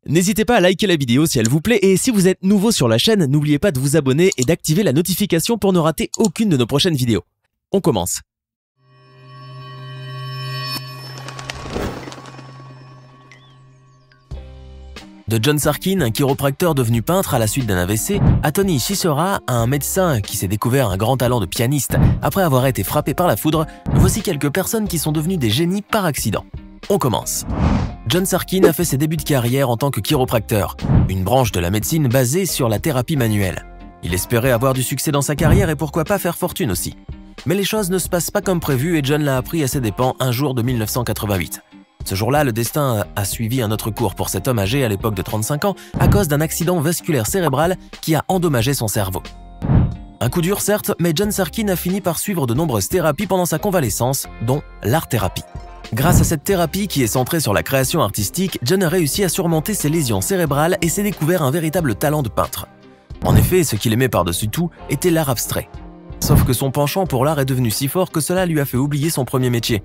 N'hésitez pas à liker la vidéo si elle vous plaît et si vous êtes nouveau sur la chaîne, n'oubliez pas de vous abonner et d'activer la notification pour ne rater aucune de nos prochaines vidéos. On commence. De John Sarkin, un chiropracteur devenu peintre à la suite d'un AVC, à Tony Chisora, un médecin qui s'est découvert un grand talent de pianiste après avoir été frappé par la foudre, voici quelques personnes qui sont devenues des génies par accident. On commence. John Sarkin a fait ses débuts de carrière en tant que chiropracteur, une branche de la médecine basée sur la thérapie manuelle. Il espérait avoir du succès dans sa carrière et pourquoi pas faire fortune aussi. Mais les choses ne se passent pas comme prévu et John l'a appris à ses dépens un jour de 1988. Ce jour-là, le destin a suivi un autre cours pour cet homme âgé à l'époque de 35 ans à cause d'un accident vasculaire cérébral qui a endommagé son cerveau. Un coup dur certes, mais John Sarkin a fini par suivre de nombreuses thérapies pendant sa convalescence, dont l'art-thérapie. Grâce à cette thérapie qui est centrée sur la création artistique, John a réussi à surmonter ses lésions cérébrales et s'est découvert un véritable talent de peintre. En effet, ce qu'il aimait par-dessus tout était l'art abstrait. Sauf que son penchant pour l'art est devenu si fort que cela lui a fait oublier son premier métier.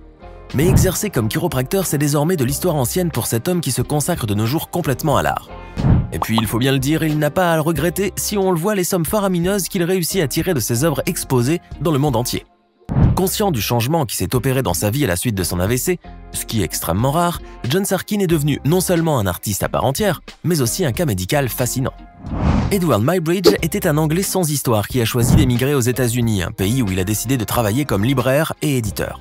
Mais exercer comme chiropracteur, c'est désormais de l'histoire ancienne pour cet homme qui se consacre de nos jours complètement à l'art. Et puis, il faut bien le dire, il n'a pas à le regretter si on le voit les sommes faramineuses qu'il réussit à tirer de ses œuvres exposées dans le monde entier. Conscient du changement qui s'est opéré dans sa vie à la suite de son AVC, ce qui est extrêmement rare, John Sarkin est devenu non seulement un artiste à part entière, mais aussi un cas médical fascinant. Edward Muybridge était un Anglais sans histoire qui a choisi d'émigrer aux États-Unis, un pays où il a décidé de travailler comme libraire et éditeur.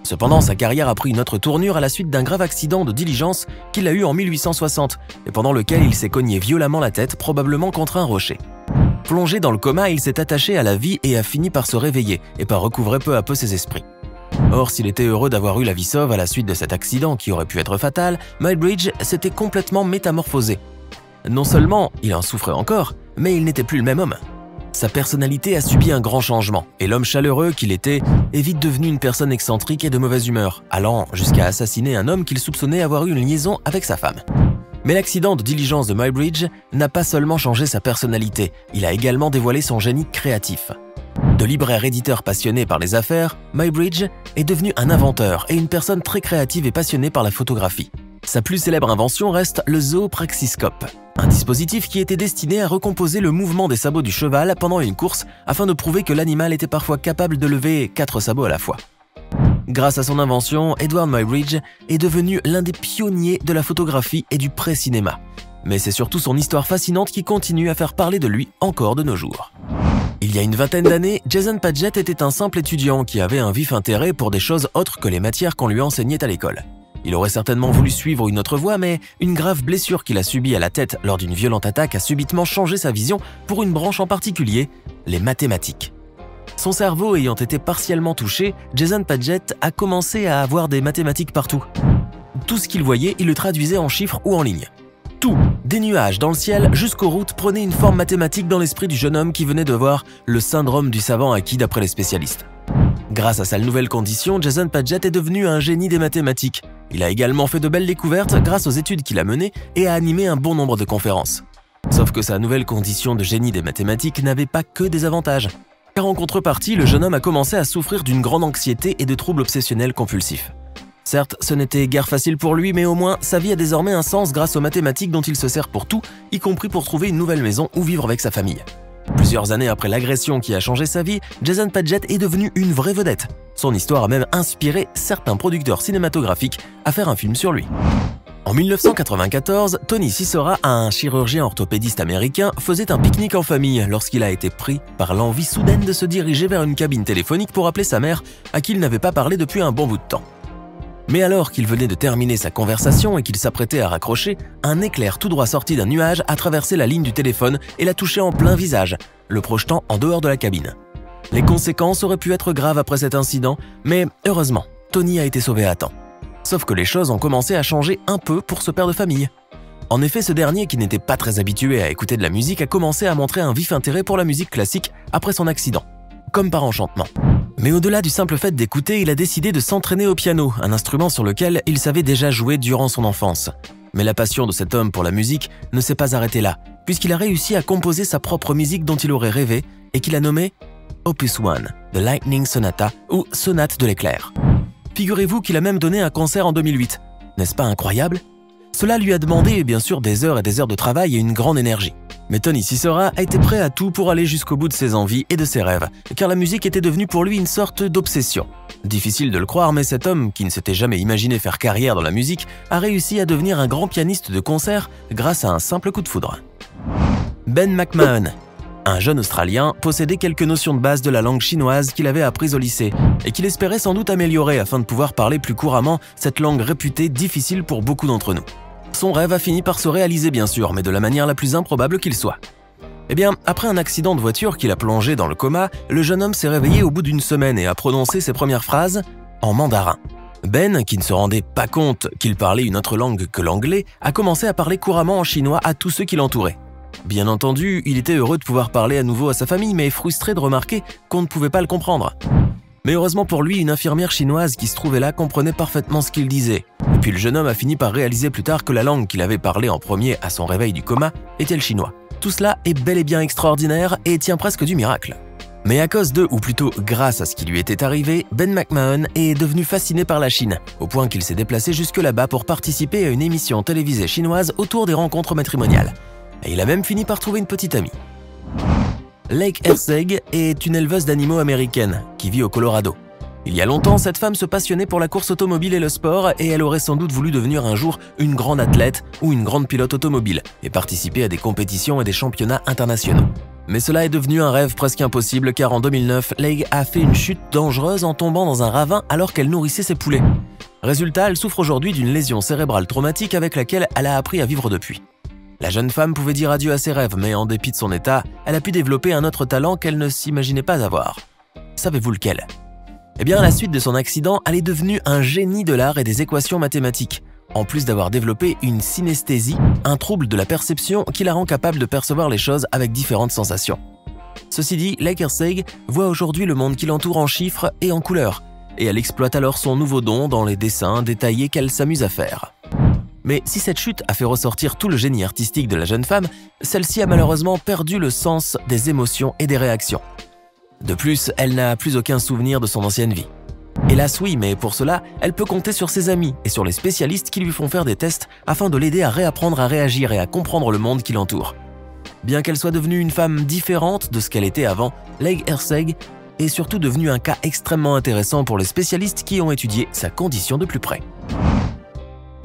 Cependant, sa carrière a pris une autre tournure à la suite d'un grave accident de diligence qu'il a eu en 1860 et pendant lequel il s'est cogné violemment la tête, probablement contre un rocher. Plongé dans le coma, il s'est attaché à la vie et a fini par se réveiller et par recouvrer peu à peu ses esprits. Or, s'il était heureux d'avoir eu la vie sauve à la suite de cet accident qui aurait pu être fatal, Muybridge s'était complètement métamorphosé. Non seulement il en souffrait encore, mais il n'était plus le même homme. Sa personnalité a subi un grand changement et l'homme chaleureux qu'il était est vite devenu une personne excentrique et de mauvaise humeur, allant jusqu'à assassiner un homme qu'il soupçonnait avoir eu une liaison avec sa femme. Mais l'accident de diligence de Muybridge n'a pas seulement changé sa personnalité, il a également dévoilé son génie créatif. De libraire-éditeur passionné par les affaires, Muybridge est devenu un inventeur et une personne très créative et passionnée par la photographie. Sa plus célèbre invention reste le zoopraxiscope, un dispositif qui était destiné à recomposer le mouvement des sabots du cheval pendant une course afin de prouver que l'animal était parfois capable de lever 4 sabots à la fois. Grâce à son invention, Edward Muybridge est devenu l'un des pionniers de la photographie et du pré-cinéma. Mais c'est surtout son histoire fascinante qui continue à faire parler de lui encore de nos jours. Il y a une vingtaine d'années, Jason Padgett était un simple étudiant qui avait un vif intérêt pour des choses autres que les matières qu'on lui enseignait à l'école. Il aurait certainement voulu suivre une autre voie, mais une grave blessure qu'il a subie à la tête lors d'une violente attaque a subitement changé sa vision pour une branche en particulier, les mathématiques. Son cerveau ayant été partiellement touché, Jason Padgett a commencé à avoir des mathématiques partout. Tout ce qu'il voyait, il le traduisait en chiffres ou en lignes. Tout, des nuages dans le ciel jusqu'aux routes, prenait une forme mathématique dans l'esprit du jeune homme qui venait de voir le syndrome du savant acquis d'après les spécialistes. Grâce à sa nouvelle condition, Jason Padgett est devenu un génie des mathématiques. Il a également fait de belles découvertes grâce aux études qu'il a menées et a animé un bon nombre de conférences. Sauf que sa nouvelle condition de génie des mathématiques n'avait pas que des avantages. Car en contrepartie, le jeune homme a commencé à souffrir d'une grande anxiété et de troubles obsessionnels compulsifs. Certes, ce n'était guère facile pour lui, mais au moins, sa vie a désormais un sens grâce aux mathématiques dont il se sert pour tout, y compris pour trouver une nouvelle maison où vivre avec sa famille. Plusieurs années après l'agression qui a changé sa vie, Jason Padgett est devenu une vraie vedette. Son histoire a même inspiré certains producteurs cinématographiques à faire un film sur lui. En 1994, Tony Chisora, un chirurgien orthopédiste américain, faisait un pique-nique en famille lorsqu'il a été pris par l'envie soudaine de se diriger vers une cabine téléphonique pour appeler sa mère, à qui il n'avait pas parlé depuis un bon bout de temps. Mais alors qu'il venait de terminer sa conversation et qu'il s'apprêtait à raccrocher, un éclair tout droit sorti d'un nuage a traversé la ligne du téléphone et l'a touché en plein visage, le projetant en dehors de la cabine. Les conséquences auraient pu être graves après cet incident, mais heureusement, Tony a été sauvé à temps. Sauf que les choses ont commencé à changer un peu pour ce père de famille. En effet, ce dernier, qui n'était pas très habitué à écouter de la musique, a commencé à montrer un vif intérêt pour la musique classique après son accident, comme par enchantement. Mais au-delà du simple fait d'écouter, il a décidé de s'entraîner au piano, un instrument sur lequel il savait déjà jouer durant son enfance. Mais la passion de cet homme pour la musique ne s'est pas arrêtée là, puisqu'il a réussi à composer sa propre musique dont il aurait rêvé et qu'il a nommée Opus 1, The Lightning Sonata ou Sonate de l'éclair. Figurez-vous qu'il a même donné un concert en 2008. N'est-ce pas incroyable ? Cela lui a demandé bien sûr des heures et des heures de travail et une grande énergie. Mais Tony Sisora a été prêt à tout pour aller jusqu'au bout de ses envies et de ses rêves, car la musique était devenue pour lui une sorte d'obsession. Difficile de le croire, mais cet homme, qui ne s'était jamais imaginé faire carrière dans la musique, a réussi à devenir un grand pianiste de concert grâce à un simple coup de foudre. Ben McMahon. Un jeune Australien possédait quelques notions de base de la langue chinoise qu'il avait apprises au lycée et qu'il espérait sans doute améliorer afin de pouvoir parler plus couramment cette langue réputée difficile pour beaucoup d'entre nous. Son rêve a fini par se réaliser bien sûr, mais de la manière la plus improbable qu'il soit. Eh bien, après un accident de voiture qui l'a plongé dans le coma, le jeune homme s'est réveillé au bout d'une semaine et a prononcé ses premières phrases en mandarin. Ben, qui ne se rendait pas compte qu'il parlait une autre langue que l'anglais, a commencé à parler couramment en chinois à tous ceux qui l'entouraient. Bien entendu, il était heureux de pouvoir parler à nouveau à sa famille, mais frustré de remarquer qu'on ne pouvait pas le comprendre. Mais heureusement pour lui, une infirmière chinoise qui se trouvait là comprenait parfaitement ce qu'il disait. Et puis le jeune homme a fini par réaliser plus tard que la langue qu'il avait parlé en premier à son réveil du coma était le chinois. Tout cela est bel et bien extraordinaire et tient presque du miracle. Mais à cause de, ou plutôt grâce à ce qui lui était arrivé, Ben McMahon est devenu fasciné par la Chine, au point qu'il s'est déplacé jusque là-bas pour participer à une émission télévisée chinoise autour des rencontres matrimoniales. Et il a même fini par trouver une petite amie. Lake Herzeg est une éleveuse d'animaux américaine qui vit au Colorado. Il y a longtemps, cette femme se passionnait pour la course automobile et le sport et elle aurait sans doute voulu devenir un jour une grande athlète ou une grande pilote automobile et participer à des compétitions et des championnats internationaux. Mais cela est devenu un rêve presque impossible car en 2009, Lake a fait une chute dangereuse en tombant dans un ravin alors qu'elle nourrissait ses poulets. Résultat, elle souffre aujourd'hui d'une lésion cérébrale traumatique avec laquelle elle a appris à vivre depuis. La jeune femme pouvait dire adieu à ses rêves, mais en dépit de son état, elle a pu développer un autre talent qu'elle ne s'imaginait pas avoir. Savez-vous lequel ? Eh bien, à la suite de son accident, elle est devenue un génie de l'art et des équations mathématiques, en plus d'avoir développé une synesthésie, un trouble de la perception qui la rend capable de percevoir les choses avec différentes sensations. Ceci dit, Lake Herzeg voit aujourd'hui le monde qui l'entoure en chiffres et en couleurs, et elle exploite alors son nouveau don dans les dessins détaillés qu'elle s'amuse à faire. Mais si cette chute a fait ressortir tout le génie artistique de la jeune femme, celle-ci a malheureusement perdu le sens des émotions et des réactions. De plus, elle n'a plus aucun souvenir de son ancienne vie. Hélas oui, mais pour cela, elle peut compter sur ses amis et sur les spécialistes qui lui font faire des tests afin de l'aider à réapprendre à réagir et à comprendre le monde qui l'entoure. Bien qu'elle soit devenue une femme différente de ce qu'elle était avant, Lake Herzeg est surtout devenue un cas extrêmement intéressant pour les spécialistes qui ont étudié sa condition de plus près.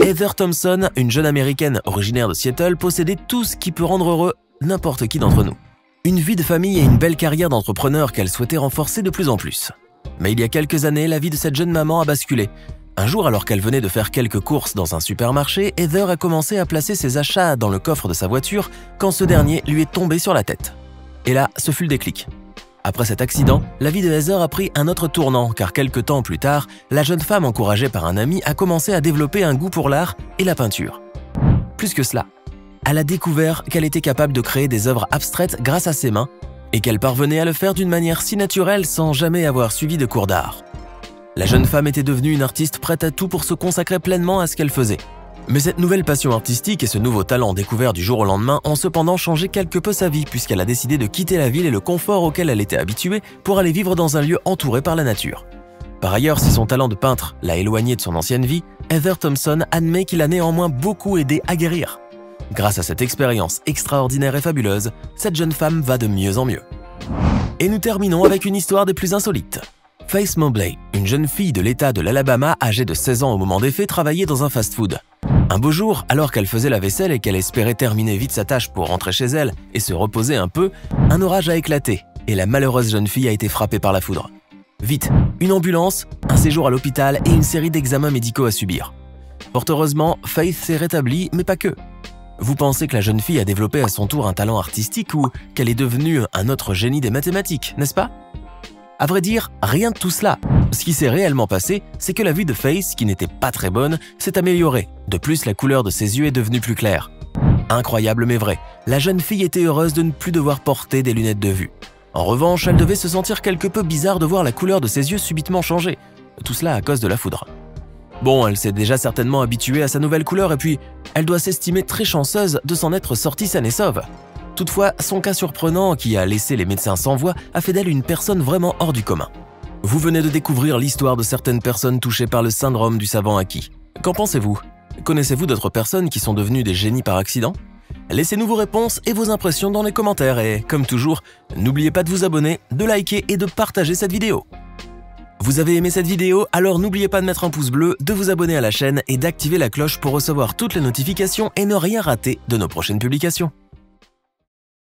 Heather Thompson, une jeune américaine originaire de Seattle, possédait tout ce qui peut rendre heureux n'importe qui d'entre nous. Une vie de famille et une belle carrière d'entrepreneur qu'elle souhaitait renforcer de plus en plus. Mais il y a quelques années, la vie de cette jeune maman a basculé. Un jour, alors qu'elle venait de faire quelques courses dans un supermarché, Heather a commencé à placer ses achats dans le coffre de sa voiture quand ce dernier lui est tombé sur la tête. Et là, ce fut le déclic. Après cet accident, la vie de Heather a pris un autre tournant car quelques temps plus tard, la jeune femme encouragée par un ami a commencé à développer un goût pour l'art et la peinture. Plus que cela, elle a découvert qu'elle était capable de créer des œuvres abstraites grâce à ses mains et qu'elle parvenait à le faire d'une manière si naturelle sans jamais avoir suivi de cours d'art. La jeune femme était devenue une artiste prête à tout pour se consacrer pleinement à ce qu'elle faisait. Mais cette nouvelle passion artistique et ce nouveau talent découvert du jour au lendemain ont cependant changé quelque peu sa vie puisqu'elle a décidé de quitter la ville et le confort auquel elle était habituée pour aller vivre dans un lieu entouré par la nature. Par ailleurs, si son talent de peintre l'a éloignée de son ancienne vie, Heather Thompson admet qu'il a néanmoins beaucoup aidé à guérir. Grâce à cette expérience extraordinaire et fabuleuse, cette jeune femme va de mieux en mieux. Et nous terminons avec une histoire des plus insolites. Faith Mobley, une jeune fille de l'État de l'Alabama âgée de 16 ans au moment des faits, travaillait dans un fast-food. Un beau jour, alors qu'elle faisait la vaisselle et qu'elle espérait terminer vite sa tâche pour rentrer chez elle et se reposer un peu, un orage a éclaté et la malheureuse jeune fille a été frappée par la foudre. Vite, une ambulance, un séjour à l'hôpital et une série d'examens médicaux à subir. Fort heureusement, Faith s'est rétablie, mais pas que. Vous pensez que la jeune fille a développé à son tour un talent artistique ou qu'elle est devenue un autre génie des mathématiques, n'est-ce pas ? À vrai dire, rien de tout cela. Ce qui s'est réellement passé, c'est que la vue de Faith, qui n'était pas très bonne, s'est améliorée. De plus, la couleur de ses yeux est devenue plus claire. Incroyable mais vrai, la jeune fille était heureuse de ne plus devoir porter des lunettes de vue. En revanche, elle devait se sentir quelque peu bizarre de voir la couleur de ses yeux subitement changer. Tout cela à cause de la foudre. Bon, elle s'est déjà certainement habituée à sa nouvelle couleur et puis, elle doit s'estimer très chanceuse de s'en être sortie saine et sauve. Toutefois, son cas surprenant, qui a laissé les médecins sans voix, a fait d'elle une personne vraiment hors du commun. Vous venez de découvrir l'histoire de certaines personnes touchées par le syndrome du savant acquis. Qu'en pensez-vous ? Connaissez-vous d'autres personnes qui sont devenues des génies par accident? Laissez-nous vos réponses et vos impressions dans les commentaires et, comme toujours, n'oubliez pas de vous abonner, de liker et de partager cette vidéo. Vous avez aimé cette vidéo? Alors n'oubliez pas de mettre un pouce bleu, de vous abonner à la chaîne et d'activer la cloche pour recevoir toutes les notifications et ne rien rater de nos prochaines publications.